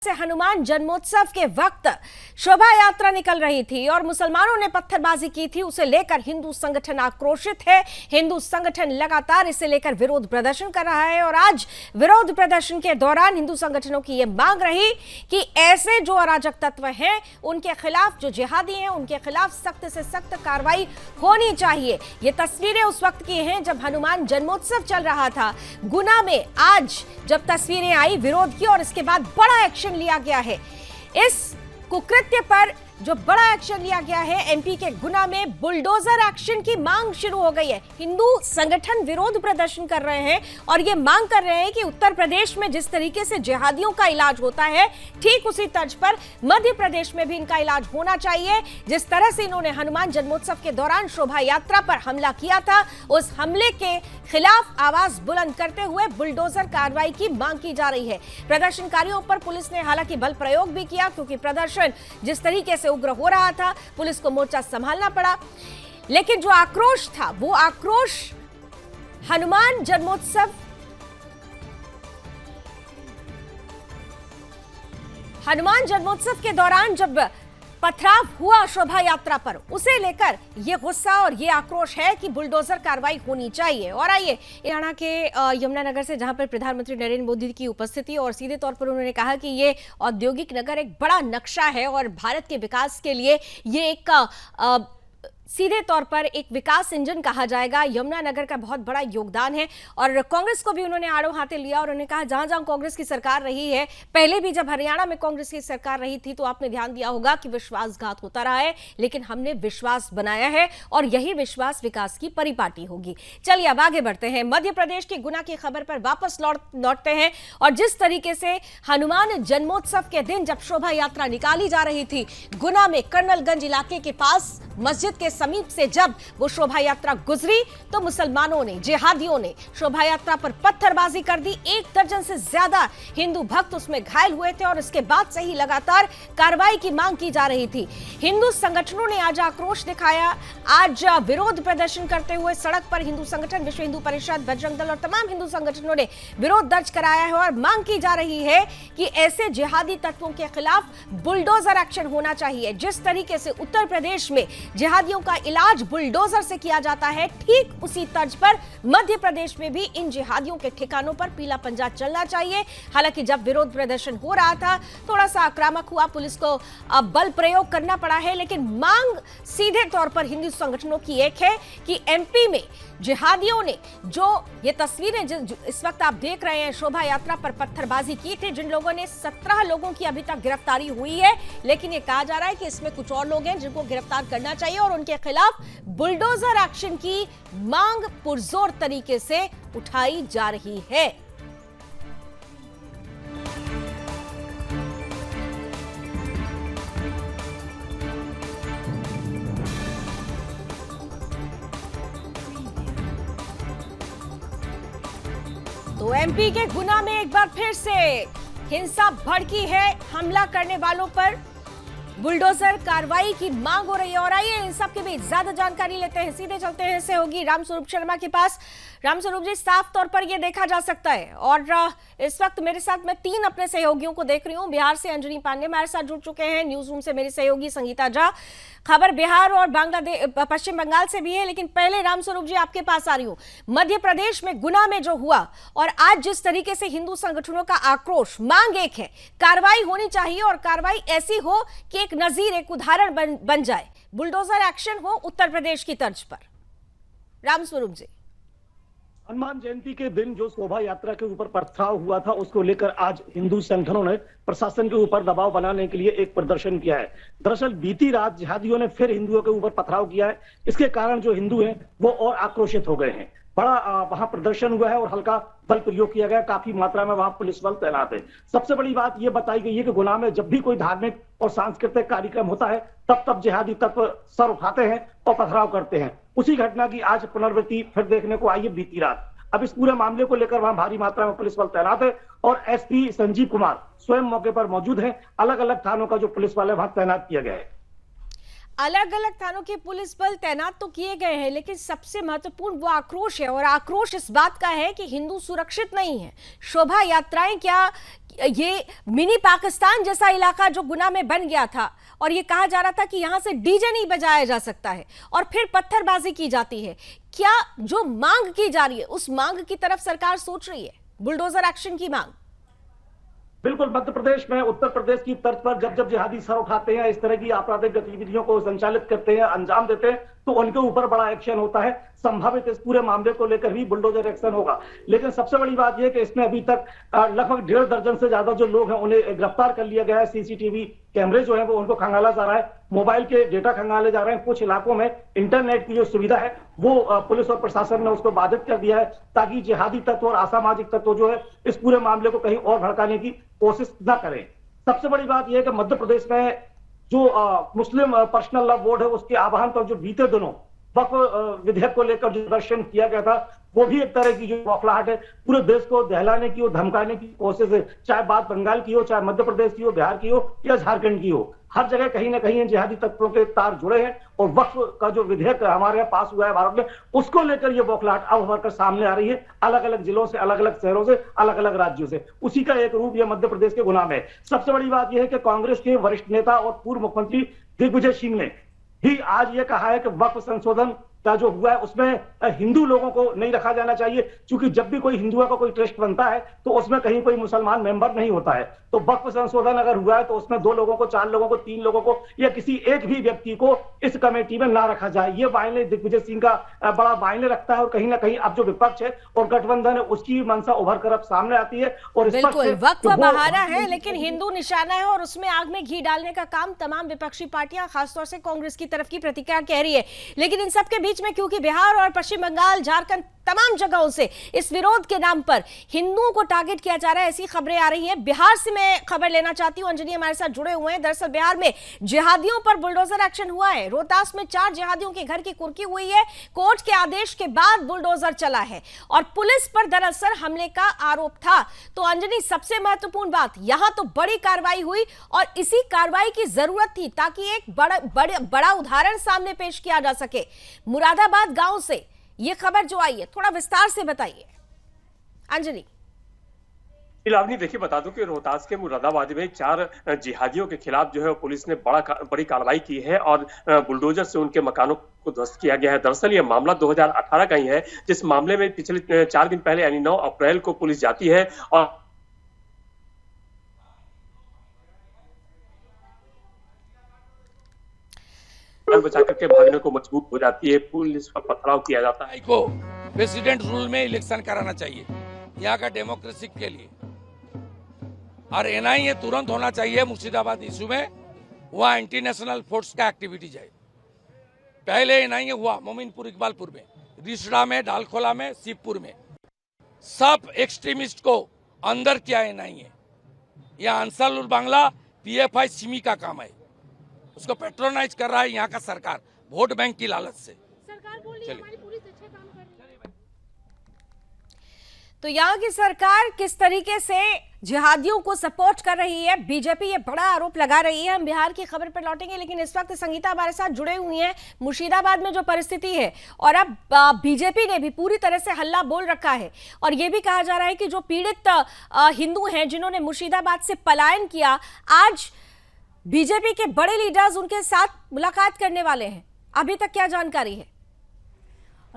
से हनुमान जन्मोत्सव के वक्त शोभा यात्रा निकल रही थी और मुसलमानों ने पत्थरबाजी की थी। उसे लेकर हिंदू संगठन आक्रोशित है। हिंदू संगठन लगातार इसे लेकर विरोध प्रदर्शन कर रहा है और आज विरोध प्रदर्शन के दौरान हिंदू संगठनों की यह मांग रही कि ऐसे जो अराजक तत्व हैं उनके खिलाफ, जो जिहादी हैं उनके खिलाफ सख्त से सख्त कार्रवाई होनी चाहिए। ये तस्वीरें उस वक्त की हैं जब हनुमान जन्मोत्सव चल रहा था गुना में। आज जब तस्वीरें आई विरोध की और इसके बाद बड़ा एक्शन लिया गया है। इस कुकृत्य पर जो बड़ा एक्शन लिया गया है, एमपी के गुना में बुलडोजर एक्शन की मांग शुरू हो गई है। हिंदू संगठन विरोध प्रदर्शन कर रहे हैं और ये मांग कर रहे हैं कि उत्तर प्रदेश में जिस तरीके से जिहादियों का इलाज होता है ठीक उसी तर्ज पर मध्य प्रदेश में भी इनका इलाज होना चाहिए। जिस तरह से इन्होंने हनुमान जन्मोत्सव के दौरान शोभा यात्रा पर हमला किया था, उस हमले के खिलाफ आवाज बुलंद करते हुए बुलडोजर कार्रवाई की मांग की जा रही है। प्रदर्शनकारियों पर पुलिस ने हालांकि बल प्रयोग भी किया क्योंकि प्रदर्शन जिस तरीके से उग्र हो रहा था, पुलिस को मोर्चा संभालना पड़ा। लेकिन जो आक्रोश था वो आक्रोश हनुमान जन्मोत्सव के दौरान जब पथराव हुआ शोभा यात्रा पर, उसे लेकर यह गुस्सा और यह आक्रोश है कि बुलडोजर कार्रवाई होनी चाहिए। और आइए हरियाणा के यमुनानगर से, जहां पर प्रधानमंत्री नरेंद्र मोदी की उपस्थिति और सीधे तौर पर उन्होंने कहा कि ये औद्योगिक नगर एक बड़ा नक्शा है और भारत के विकास के लिए ये एक सीधे तौर पर एक विकास इंजन कहा जाएगा। यमुनानगर का बहुत बड़ा योगदान है और कांग्रेस को भी उन्होंने आड़ो हाथे लिया और उन्होंने कहा जहां जहां कांग्रेस की सरकार रही है, पहले भी जब हरियाणा में कांग्रेस की सरकार रही थी तो आपने ध्यान दिया होगा कि विश्वासघात होता रहा है, लेकिन हमने विश्वास बनाया है और यही विश्वास विकास की परिपाटी होगी। चलिए अब आगे बढ़ते हैं। मध्य प्रदेश की गुना की खबर पर वापस लौटते हैं और जिस तरीके से हनुमान जन्मोत्सव के दिन जब शोभा यात्रा निकाली जा रही थी गुना में कर्नलगंज इलाके के पास मस्जिद के समीप से जब वो शोभा यात्रा गुजरी तो मुसलमानों ने, जिहादियों ने शोभा यात्रा पर पत्थरबाजी कर दी। 1 दर्जन से ज्यादा हिंदू भक्त उसमें घायल हुए थे और इसके बाद से ही लगातार कार्रवाई की मांग की जा रही थी। हिंदू संगठनों ने आज आक्रोश दिखाया। आज विरोध प्रदर्शन करते हुए सड़क पर हिंदू संगठन, विश्व हिंदू परिषद, बजरंग दल और तमाम हिंदू संगठनों ने विरोध दर्ज कराया है और मांग की जा रही है कि ऐसे जिहादी तत्वों के खिलाफ बुलडोजर एक्शन होना चाहिए। जिस तरीके से उत्तर प्रदेश में जिहादियों का इलाज बुलडोजर से किया जाता है, ठीक उसी तर्ज पर मध्य प्रदेश में भी इन जिहादियों के ठिकानों पर पीला पंजा चलना चाहिए। हालांकि जब विरोध प्रदर्शन हो रहा था थोड़ा सा आक्रामक हुआ, पुलिस को बल प्रयोग करना पड़ा है, लेकिन मांग सीधे तौर पर हिंदू संगठनों की एक है कि एमपी में जिहादियों ने जो ये तस्वीरें इस वक्त आप देख रहे हैं शोभा यात्रा पर पत्थरबाजी की थी, जिन लोगों ने 17 लोगों की अभी तक गिरफ्तारी हुई है, लेकिन ये कहा जा रहा है कि इसमें कुछ और लोग हैं जिनको गिरफ्तार करना चाहिए और उनके खिलाफ बुलडोजर एक्शन की मांग पुरजोर तरीके से उठाई जा रही है। तो एमपी के गुना में एक बार फिर से हिंसा भड़की है। हमला करने वालों पर बुलडोजर कार्रवाई की मांग हो रही है। और आइए इन सब के बीच ज्यादा जानकारी लेते हैं, सीधे चलते हैं से होगी रामस्वरूप शर्मा के पास। रामस्वरूप जी, साफ तौर पर यह देखा जा सकता है और इस वक्त मेरे साथ मैं 3 अपने सहयोगियों को देख रही हूं। बिहार से अंजनी पांडे हमारे साथ जुड़ चुके हैं, न्यूज रूम से मेरी सहयोगी संगीता झा, खबर बिहार और बांग्लादेश, पश्चिम बंगाल से भी है। लेकिन पहले रामस्वरूप जी आपके पास आ रही हूं। मध्य प्रदेश में गुना में जो हुआ और आज जिस तरीके से हिंदू संगठनों का आक्रोश, मांग एक है, कार्रवाई होनी चाहिए और कार्रवाई ऐसी हो कि एक नजीर, एक उदाहरण बन जाए, बुलडोजर एक्शन हो उत्तर प्रदेश की तर्ज पर। रामस्वरूप जी, हनुमान जयंती के दिन जो शोभा यात्रा के ऊपर पथराव हुआ था उसको लेकर आज हिंदू संगठनों ने प्रशासन के ऊपर दबाव बनाने के लिए एक प्रदर्शन किया है। दरअसल बीती रात जिहादियों ने फिर हिंदुओं के ऊपर पथराव किया है। इसके कारण जो हिंदू हैं वो और आक्रोशित हो गए हैं। बड़ा वहां प्रदर्शन हुआ है और हल्का बल प्रयोग किया गया, काफी मात्रा में वहां पुलिस बल तैनात है। सबसे बड़ी बात यह बताई गई है कि गुना में जब भी कोई धार्मिक और सांस्कृतिक कार्यक्रम होता है तब जिहादी तत्व सर उठाते हैं और पथराव करते हैं। उसी घटना की आज पुनरावृत्ति फिर देखने को आई है बीती रात। अब इस पूरे मामले को लेकर वहां भारी मात्रा में पुलिस बल तैनात है और एसपी संजीव कुमार स्वयं मौके पर मौजूद हैं। अलग अलग थानों का जो पुलिस बल है वहां तैनात किया गया है। अलग अलग थानों के पुलिस बल तैनात तो किए गए हैं, लेकिन सबसे महत्वपूर्ण वो आक्रोश है, और आक्रोश इस बात का है कि हिंदू सुरक्षित नहीं है। शोभा यात्राएं, क्या ये मिनी पाकिस्तान जैसा इलाका जो गुना में बन गया था, और ये कहा जा रहा था कि यहां से डीजे नहीं बजाया जा सकता है, और फिर पत्थरबाजी की जाती है। क्या जो मांग की जा रही है उस मांग की तरफ सरकार सोच रही है? बुलडोजर एक्शन की मांग। बिल्कुल, मध्य प्रदेश में उत्तर प्रदेश की तर्ज पर जब जब जिहादी सर उठाते हैं, इस तरह की आपराधिक गतिविधियों को संचालित करते हैं, अंजाम देते हैं, तो उनके ऊपर बड़ा एक्शन होता है। संभावित इस पूरे मामले को लेकर भी बुलडोजर एक्शन होगा। लेकिन सबसे बड़ी बात यह कि इसमें अभी तक लगभग 1.5 दर्जन से ज्यादा जो लोग हैं उन्हें गिरफ्तार कर लिया गया है। सीसीटीवी कैमरे जो है वो उनको खंगाला जा रहा है, मोबाइल के डेटा खंगाले जा रहे हैं। कुछ इलाकों में इंटरनेट की जो सुविधा है वो पुलिस और प्रशासन ने उसको बाधित कर दिया है, ताकि जिहादी तत्व और असामाजिक तत्व जो है इस पूरे मामले को कहीं और भड़काने की कोशिश न करें। सबसे बड़ी बात यह है कि मध्य प्रदेश में जो मुस्लिम पर्सनल लॉ बोर्ड है उसके आह्वान पर जो बीते दिनों वक्फ विधेयक को लेकर जो प्रदर्शन किया गया था, वो भी एक तरह की जो बौखलाहट है, पूरे देश को दहलाने की और धमकाने की कोशिश है। चाहे बात बंगाल की हो, चाहे मध्य प्रदेश की हो, बिहार की हो या झारखंड की हो, हर जगह कहीं ना कहीं जिहादी तत्वों के तार जुड़े हैं। और वक्फ का जो विधेयक हमारे यहाँ पास हुआ है भारत में, उसको लेकर ये बौखलाहट अब उभर कर सामने आ रही है, अलग अलग जिलों से, अलग अलग शहरों से, अलग अलग राज्यों से। उसी का एक रूप यह मध्य प्रदेश के गुना में है। सबसे बड़ी बात यह है कि कांग्रेस के वरिष्ठ नेता और पूर्व मुख्यमंत्री दिग्विजय सिंह ने भी आज ये कहा है कि वक्फ संशोधन का जो हुआ है उसमें हिंदू लोगों को नहीं रखा जाना चाहिए, क्योंकि जब भी कोई हिंदुओं का कोई ट्रस्ट बनता है तो उसमें कहीं कोई मुसलमान मेंबर नहीं होता है। तो वक्फ संशोधन अगर हुआ है तो उसमें 2 लोगों को, 4 लोगों को, 3 लोगों को या किसी एक भी व्यक्ति को इस कमेटी में ना रखा जाए। ये मायने दिग्विजय सिंह का बड़ा मायने रखता है, और कहीं ना कहीं अब जो विपक्ष है और गठबंधन है उसकी मंशा उभर कर अब सामने आती है। और बिल्कुल, वक्फ बहाना है, लेकिन हिंदू निशाना है, और उसमें आग में घी डालने का काम तमाम विपक्षी पार्टियां, खासतौर से कांग्रेस की तरफ की प्रतिक्रिया कह रही है। लेकिन इन सब के बीच में क्योंकि बिहार और पश्चिम बंगाल, झारखंड, तमाम जगहों से इस विरोध के नाम पर हिंदुओं को टारगेट किया जा रहा है, ऐसी खबरें आ रही हैं। बिहार से मैं खबर लेना चाहती हूं, अंजनी हमारे साथ जुड़े हुए हैं। दरअसल बिहार में जिहादियों पर बुलडोजर एक्शन हुआ है। रोहतास में 4 जिहादियों के घर की कुर्की हुई है। कोर्ट के आदेश के बाद बुलडोजर चला है और पुलिस पर दरअसल हमले का आरोप था। तो अंजनी, सबसे महत्वपूर्ण बात, यहां तो बड़ी कार्रवाई हुई और इसी कार्रवाई की जरूरत थी ताकि एक बड़ा उदाहरण सामने पेश किया जा सके। मुरादाबाद गांव से ये खबर जो आई है, थोड़ा विस्तार से बताइए अंजनी। लावनी, देखिए बता दूं कि रोहतास के मुरादाबाद में 4 जिहादियों के खिलाफ जो है पुलिस ने बड़ी कार्रवाई की है और बुलडोजर से उनके मकानों को ध्वस्त किया गया है। दरअसल ये मामला 2018 का ही है, जिस मामले में पिछले 4 दिन पहले यानी 9 अप्रैल को पुलिस जाती है और बचा करके भागने को मजबूर हो जाती है। पुलिस पर पथराव किया जाता है। को प्रेसिडेंट रूल में इलेक्शन कराना चाहिए यहाँ का डेमोक्रेसी के लिए, और एनआईए तुरंत होना चाहिए। मुर्शिदाबाद इशू में वहाँ एंटी नेशनल फोर्स का एक्टिविटी जाए। पहले एनआईए हुआ मोमिनपुर, इकबालपुर में, रिसड़ा में, डालखोला में, शिवपुर में, सब एक्सट्रीमिस्ट को अंदर किया एनआईए। यह अंसारुल बांग्ला पीएफआई सिमी का काम है, उसको पेट्रोनाइज कर रहा है यहाँ का सरकार, वोट बैंक की लालच से। सरकार बोल रही है हमारी पुलिस अच्छा काम कर रही है। तो यहाँ की सरकार किस तरीके से जिहादियों को सपोर्ट कर रही है, बीजेपी ये बड़ा आरोप लगा रही है। हम बिहार की खबर पर लौटेंगे, लेकिन इस वक्त संगीता हमारे साथ जुड़े हुई हैं मुर्शिदाबाद में जो परिस्थिति है, और अब बीजेपी ने भी पूरी तरह से हल्ला बोल रखा है, और ये भी कहा जा रहा है कि जो पीड़ित हिंदू हैं जिन्होंने मुर्शिदाबाद से पलायन किया, आज बीजेपी के बड़े लीडर्स उनके साथ मुलाकात करने वाले हैं। अभी तक क्या जानकारी है?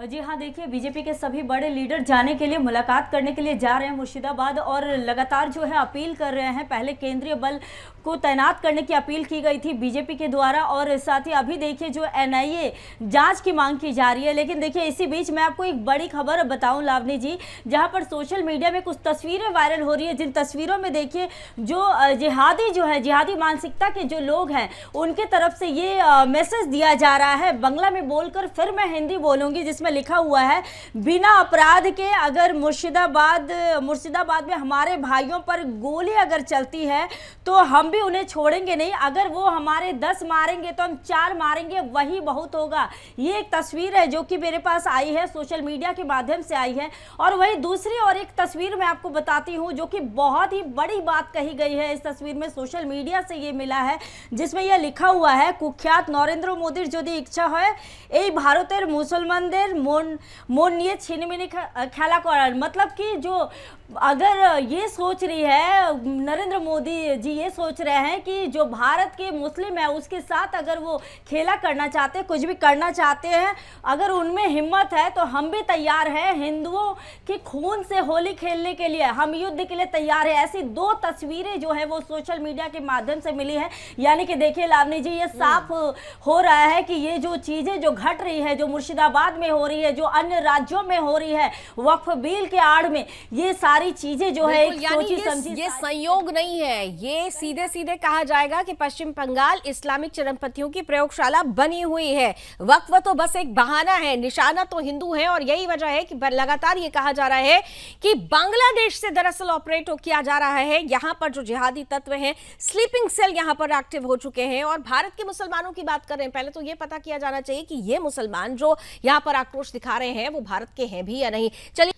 जी हाँ, देखिए बीजेपी के सभी बड़े लीडर जाने के लिए, मुलाकात करने के लिए जा रहे हैं मुर्शिदाबाद, और लगातार जो है अपील कर रहे हैं। पहले केंद्रीय बल को तैनात करने की अपील की गई थी बीजेपी के द्वारा, और साथ ही अभी देखिए जो एनआईए जांच की मांग की जा रही है। लेकिन देखिए इसी बीच मैं आपको एक बड़ी खबर बताऊं लावनी जी, जहां पर सोशल मीडिया में कुछ तस्वीरें वायरल हो रही है, जिन तस्वीरों में देखिए जो जिहादी जो है, जिहादी मानसिकता के जो लोग हैं उनके तरफ से ये मैसेज दिया जा रहा है बांग्ला में बोलकर। फिर मैं हिंदी बोलूंगी, जिसमें लिखा हुआ है, बिना अपराध के अगर मुर्शिदाबाद में हमारे भाइयों पर गोली अगर चलती है तो हम भी उन्हें छोड़ेंगे नहीं। अगर वो हमारे 10 मारेंगे तो हम 4 मारेंगे, वही बहुत होगा। ये एक तस्वीर है जो कि मेरे पास आई है, सोशल मीडिया के माध्यम से आई है। और वही दूसरी और एक तस्वीर मैं आपको बताती हूँ जो कि बहुत ही बड़ी बात कही गई है इस तस्वीर में, सोशल मीडिया से ये मिला है, जिसमें यह लिखा हुआ है, कुख्यात नरेंद्र मोदी जो इच्छा है এই ভারতের মুসলমানদের মন নিয়ে ছিনিমিনি খেলা করার। मतलब कि जो अगर ये सोच रही है नरेंद्र मोदी जी, ये सोच रहे हैं कि जो भारत के मुस्लिम है उसके साथ अगर वो खेला करना चाहते हैं, कुछ भी करना चाहते हैं, अगर उनमें हिम्मत है तो हम भी तैयार हैं। हिंदुओं के खून से होली खेलने के लिए हम युद्ध के लिए तैयार है। ऐसी 2 तस्वीरें जो है वो सोशल मीडिया के माध्यम से मिली है। यानी कि देखिए लावनी जी, ये साफ हो रहा है कि ये जो चीजें जो घट रही है, जो मुर्शिदाबाद में हो रही है, जो अन्य राज्यों में हो रही है वक्फ बिल के आड़ में, ये सारी चीजें जो है सोची समझी, ये संयोग नहीं है। ये सीधे सीधे कहा जाएगा कि पश्चिम बंगाल इस्लामिक चरमपंथियों की प्रयोगशाला बनी हुई है। वक्फ तो बस एक बहाना है, निशाना तो हिंदू है। और यही वजह है कि लगातार ये कहा जा रहा है कि बांग्लादेश से दरअसल ऑपरेट किया जा रहा है। यहां पर जो जिहादी तत्व हैं, स्लीपिंग सेल यहां पर एक्टिव हो चुके हैं। और भारत के मुसलमानों की बात कर रहे हैं, पहले तो ये पता किया जाना चाहिए कि ये मुसलमान जो यहां पर आक्रोश दिखा रहे हैं वो भारत के हैं भी या नहीं। चलिए,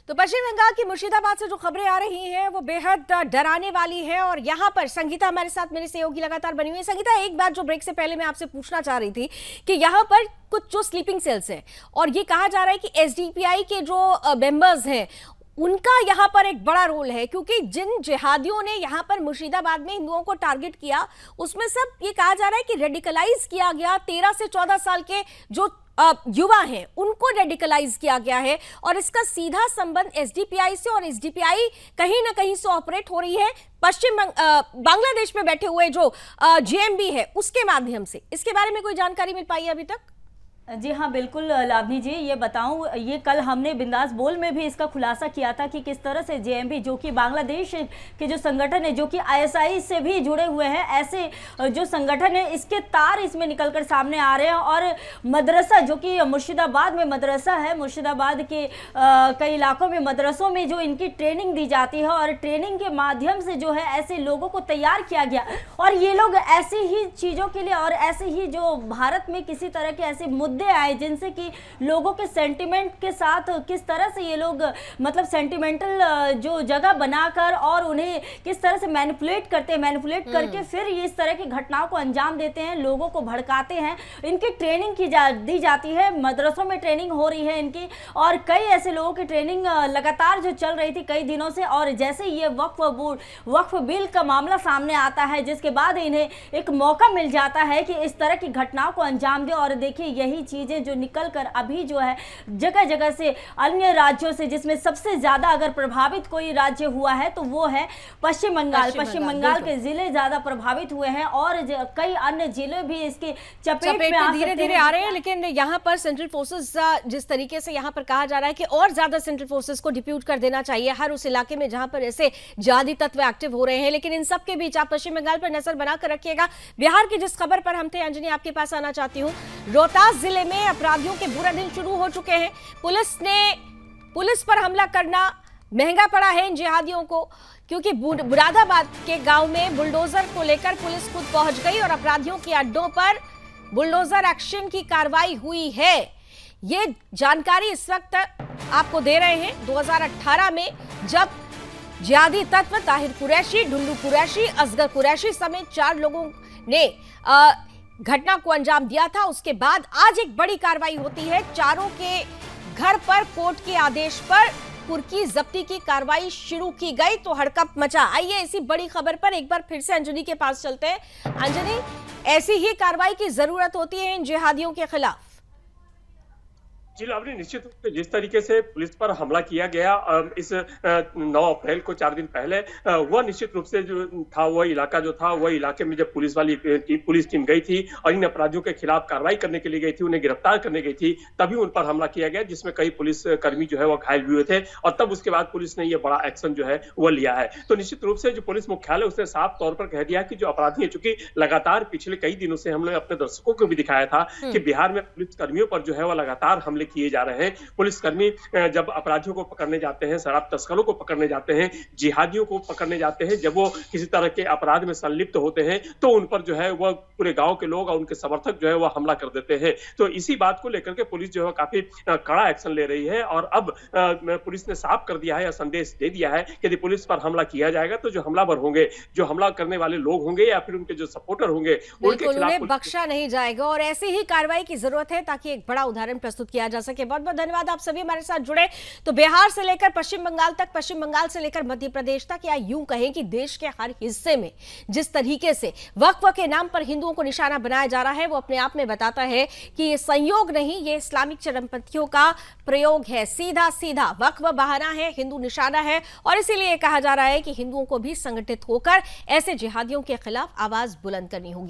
तो पश्चिम बंगाल की मुर्शिदाबाद से जो खबरें आ रही हैं वो बेहद डराने वाली है। और यहाँ पर संगीता हमारे साथ, मेरे सहयोगी लगातार बनी हुई है। संगीता, एक बात जो ब्रेक से पहले मैं आपसे पूछना चाह रही थी कि यहाँ पर कुछ जो स्लीपिंग सेल्स हैं और ये कहा जा रहा है कि एसडीपीआई के जो मेंबर्स हैं उनका यहाँ पर एक बड़ा रोल है, क्योंकि जिन जिहादियों ने यहाँ पर मुर्शिदाबाद में हिंदुओं को टारगेट किया उसमें सब ये कहा जा रहा है कि रेडिकलाइज किया गया। 13 से 14 साल के जो युवा हैं उनको रेडिकलाइज किया गया है। और इसका सीधा संबंध एसडीपीआई से, और एसडीपीआई कहीं ना कहीं से ऑपरेट हो रही है पश्चिम बांग्लादेश में बैठे हुए जो जेएमबी है उसके माध्यम से। इसके बारे में कोई जानकारी मिल पाई है अभी तक? जी हाँ, बिल्कुल लावनी जी, ये बताऊं, ये कल हमने बिंदास बोल में भी इसका खुलासा किया था कि किस तरह से जेएमबी जो कि बांग्लादेश के जो संगठन है, जो कि आईएसआई से भी जुड़े हुए हैं, ऐसे जो संगठन है इसके तार इसमें निकलकर सामने आ रहे हैं। और मदरसा जो कि मुर्शिदाबाद में मदरसा है, मुर्शिदाबाद के कई इलाकों में मदरसों में जो इनकी ट्रेनिंग दी जाती है और ट्रेनिंग के माध्यम से जो है ऐसे लोगों को तैयार किया गया। और ये लोग ऐसी ही चीज़ों के लिए और ऐसे ही जो भारत में किसी तरह के ऐसे मुद्दे आए जिनसे कि लोगों के सेंटिमेंट के साथ किस तरह से ये लोग मतलब सेंटिमेंटल जो जगह बनाकर और उन्हें किस तरह से मैनिपुलेट करते हैं, मैनिपुलेट करके फिर ये इस तरह की घटनाओं को अंजाम देते हैं, लोगों को भड़काते हैं। इनकी ट्रेनिंग दी जाती है, मदरसों में ट्रेनिंग हो रही है इनकी, और कई ऐसे लोगों की ट्रेनिंग लगातार जो चल रही थी कई दिनों से। और जैसे ये वक्फ बिल का मामला सामने आता है, जिसके बाद इन्हें एक मौका मिल जाता है कि इस तरह की घटनाओं को अंजाम दे। और देखिए यही चीजें जो निकल कर अभी जो है जगह जगह से अन्य राज्यों से, जिसमें सबसे ज्यादा अगर प्रभावित कोई राज्य हुआ है तो वो है पश्चिम बंगाल। पश्चिम बंगाल के जिले ज्यादा प्रभावित हुए हैं और कई अन्य जिले भी इसके चपेट में धीरे धीरे आ रहे हैं। लेकिन यहाँ पर सेंट्रल फोर्सेस, जिस तरीके से यहाँ पर कहा जा रहा है कि और ज्यादा सेंट्रल फोर्सेस को डिप्यूट कर देना चाहिए हर उस इलाके में जहां पर ऐसे जिहादी तत्व एक्टिव हो रहे हैं। लेकिन इन सब के बीच आप पश्चिम बंगाल पर नजर बनाकर रखिएगा। बिहार की जिस खबर पर हम थे, अंजनी आपके पास आना चाहती हूँ। रोहतास जिले में अपराधियों के बुरे दिन शुरू हो चुके हैं। पुलिस पर हमला करना महंगा पड़ा है इन जिहादियों को, क्योंकि मुरादाबाद के गांव में बुलडोजर को लेकर पुलिस खुद पहुंच गई और अपराधियों के अड्डों पर बुलडोजर एक्शन की कार्रवाई हुई है। ये जानकारी इस वक्त आपको दे रहे हैं। 2018 में जब जिहादी तत्व ताहिर कुरैशी, ढुल्लू कुरैशी, असगर कुरैशी समेत 4 लोगों ने घटना को अंजाम दिया था, उसके बाद आज एक बड़ी कार्रवाई होती है। चारों के घर पर कोर्ट के आदेश पर कुर्की जब्ती की कार्रवाई शुरू की गई तो हड़कंप मचा। आइए इसी बड़ी खबर पर एक बार फिर से अंजनी के पास चलते हैं। अंजनी, ऐसी ही कार्रवाई की जरूरत होती है इन जिहादियों के खिलाफ। जी लावनी, निश्चित रूप से जिस तरीके से पुलिस पर हमला किया गया इस 9 अप्रैल को 4 दिन पहले, वह निश्चित रूप से जो था वह इलाका जो था वह इलाके में जब पुलिस टीम गई थी और इन अपराधियों के खिलाफ कार्रवाई करने के लिए गई थी, उन्हें गिरफ्तार करने गई थी, तभी उन पर हमला किया गया जिसमें कई पुलिस कर्मी जो है वह घायल भी हुए थे। और तब उसके बाद पुलिस ने यह बड़ा एक्शन जो है वह लिया है। तो निश्चित रूप से जो पुलिस मुख्यालय उसने साफ तौर पर कह दिया कि जो अपराधी है, चूंकि लगातार पिछले कई दिनों से हमने अपने दर्शकों को भी दिखाया था कि बिहार में पुलिस कर्मियों पर जो है वह लगातार हमले किए जा रहे हैं। पुलिसकर्मी जब अपराधियों को पकड़ने जाते हैं, शराब तस्करों को पकड़ने जाते हैं, जिहादियों को पकड़ने जाते हैं, जब वो किसी तरह के अपराध में संलिप्त होते हैं तो उन पर जो है वह पूरे गांव के लोग और उनके समर्थक जो है वह हमला कर देते हैं। तो इसी बात को लेकर के पुलिस जो है काफी कड़ा एक्शन ले रही है और अब पुलिस ने साफ कर दिया है या संदेश दे दिया है कि यदि पुलिस पर हमला किया जाएगा तो जो हमलावर होंगे, जो हमला करने वाले लोग होंगे या फिर उनके जो सपोर्टर होंगे, उनके खिलाफ उन्हें बख्शा नहीं जाएगा और ऐसी ही कार्रवाई की जरूरत है ताकि एक बड़ा उदाहरण प्रस्तुत किया जा सके। बहुत बहुत धन्यवाद आप सभी हमारे साथ जुड़े। तो बिहार से लेकर पश्चिम बंगाल तक, पश्चिम बंगाल से लेकर मध्य प्रदेश तक, या यूं कहें कि देश के हर हिस्से में जिस तरीके से वक्फ के नाम पर हिंदुओं को निशाना बनाया जा रहा है वो अपने आप में बताता है कि ये संयोग नहीं, ये इस्लामिक चरमपंथियों का प्रयोग है। सीधा सीधा वक्फ बहाना है, हिंदू निशाना है और इसीलिए कहा जा रहा है कि हिंदुओं को भी संगठित होकर ऐसे जिहादियों के खिलाफ आवाज बुलंद करनी होगी।